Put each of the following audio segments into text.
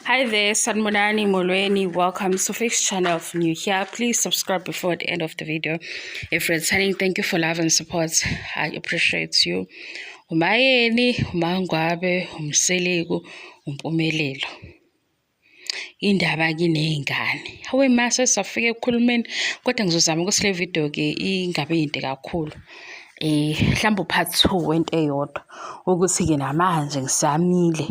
Hi there, Sanmonani Molweni. Welcome to Fix channel. If new here, please subscribe before the end of the video. If you're returning, thank you for love and support. I appreciate you. Umayeni, umangwabe, umseliku, umpumelelo. Indaba kineyingane. Hawe mase safike ekukhulumeni kodwa ngizozama ukuthi le video ke ingabe yinde kakhulu. Mhlawumbe part 2 wento eyodwa ukuthi ke namanje ngisamile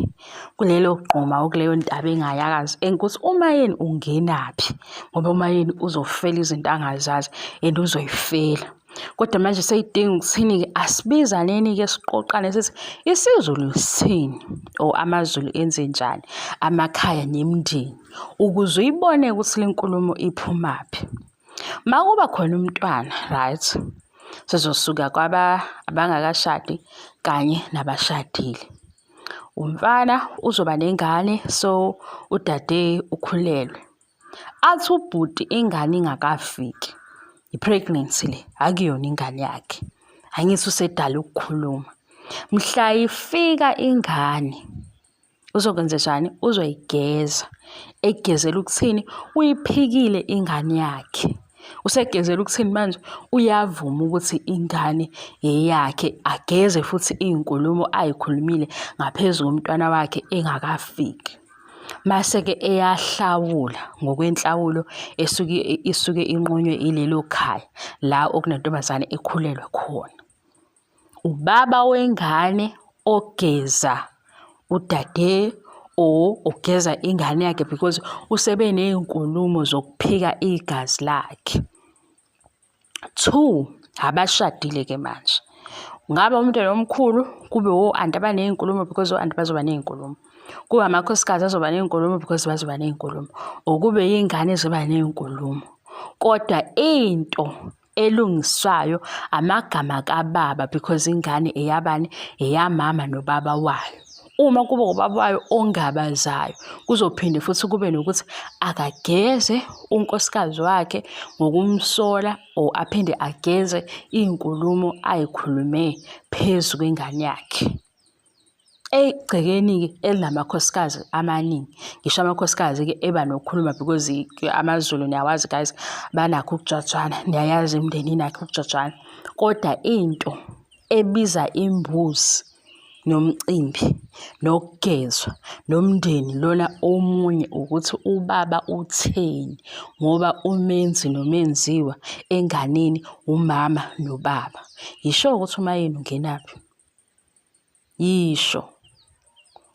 kulelo gqoma okuleyo ndaba engayakazi enkuthi umayeni ungenaphi ngoba umayeni uzofela izinto angazazi and uzoyifela kodwa manje seyidinga ukuthini ke asibizaneni ke siqoqane sithi isiZulu sithini or amaZulu enze njani amakhaya nemindeni ukuze uyibone ukuthi lenkulumo iphumaphi makuba khona umntwana right sizosuka abangakashadi kanye nabashadile. Umfana uzoba nengane so udade ukhulelwe. Athi ubhuti ingane ingakafiki. I-pregnancy le akuyona ingane yakhe. Angithi usedala ukukhuluma. Mhla ifika ingane uzokwenza njani? Uzoyigeza. Egezela ukuthini? Uyiphikile ingane yakhe. Usegezela ukuthini manje uyavuma ukuthi ingane eyakhe ageze futhi izinkulumo ayikhulumile ngaphezulu komntwana wakhe engakafiki mase ke eyahlawula ngokwenhlawulo isuke inqonywe ilelo khaya la okunentombazane ekhulelwe khona ubaba wengane ogeza udade ugeza ingane yakhe because usebe nezinkulumo zokuphika igazi lakhe. 2 abashadile ke manje ngaba umntwana omkhulu kube anti abanezinkulumo because anti bazoba nezinkulumo kuba amakhosikazi azoba nezinkulumo because bazoba nezinkulumo okube yingane ezoba nezinkulumo kodwa into elungiswayo amagama kababa because ingane eyabani eyamama nobaba wayo. Uma kuba ubaba wayo ongabazayo kuzophinde futhi kube nokuthi akageze unkosikazi wakhe ngokumsola or aphinde ageze izinkulumo ayikhulume phezulu kwengane yakhe. Egcekeni ke elinamakhosikazi amaningi ngisho amakhosikazi ke eba nokukhuluma because amaZulu niyawazi guys banakho ukujajana niyayazi imndeni nakho ukujajana kodwa into ebiza imbuzi nomcimbi nokugezwa nomndeni lona omunye ukuthi ubaba utheni ngoba umenzi nomenziwa enganeni umama nobaba yisho ukuthi umayeni ungenaphi yisho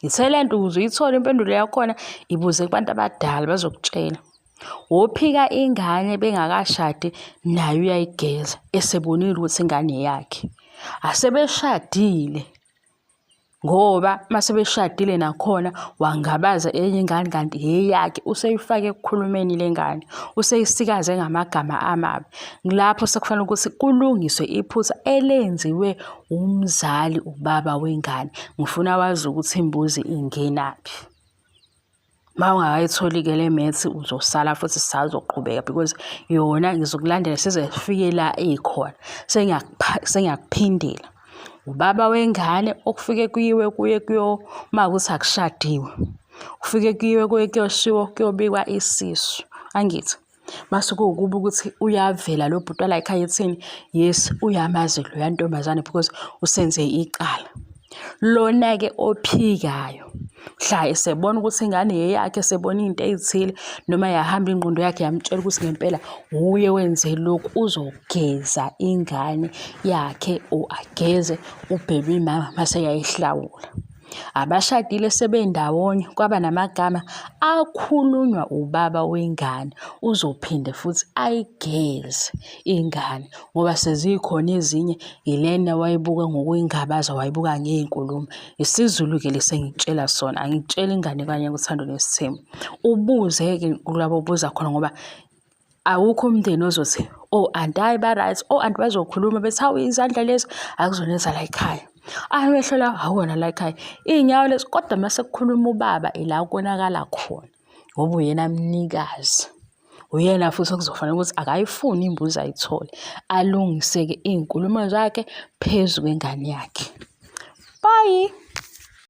ithelente ukuze uyithole impendulo yakhona ibuze kubantu abadala bazokutshela wophika ingane bengakashadi nayo uyayigeza esebonile ukuthi ingane yakhe asebeshadile ngoba masebeshadile nakhona wangabaza enye ingane kanti eyakhe useyifake ekukhulumeni lengane useyisikaze ngamagama amabi ngilapho sekufanele ukuthi kulungiswe iphutha elenziwe umzali ubaba wengane ngifuna wazi ukuthi imbuzi ingenaphi mawungayitholi ke le methi uzosala futhi sisazoqhubeka because yona ngizokulandela size sifike la ekhona sengiyakuphindela ubaba wengane okufike kuyiwe kuyo makuthi akushadiwe ufike kuyiwe kuyoshiwo kuyobikwa isisu angithi masuku ukuba ukuthi uyavela lo bhuti la ekhaya ethini yes uyamazi lo yantombazane because usenze icala lona ke ophikayo mhla esebona ukuthi ingane yeyakhe sebona into ezithile noma yahamba ingqondo yakhe yamtshela ukuthi ngempela uye wenze lokhu uzogeza ingane yakhe ageze ubhebi mama mase yayihlawula abashadile sebendawonye kwaba namagama akhulunywa ubaba wengane uzophinde futhi ayigeze ingane ngoba sezikhona ezinye ilena wayibuka ngokuyingabaza wayibuka ngezinkulumo isiZulu ke lesengitshela sona angitshela ingane kanye ngothando nesithembu ubuze ke kulabo buza khona ngoba awukho umndeni ozothi anti hayi ba right anti bazokhuluma bethi hawu izandla lezi akuzoneza la ekhaya amehlo la awona la ekhaya inyawo lezi kodwa mase kukhuluma ubaba ila konakala khona ngoba uyena mnikazi uyena futhi okuzofanele ukuthi akayifuni imbuzi ayithole alungise ke izinkulumo zakhe phezulu kwengane yakhe. Bye.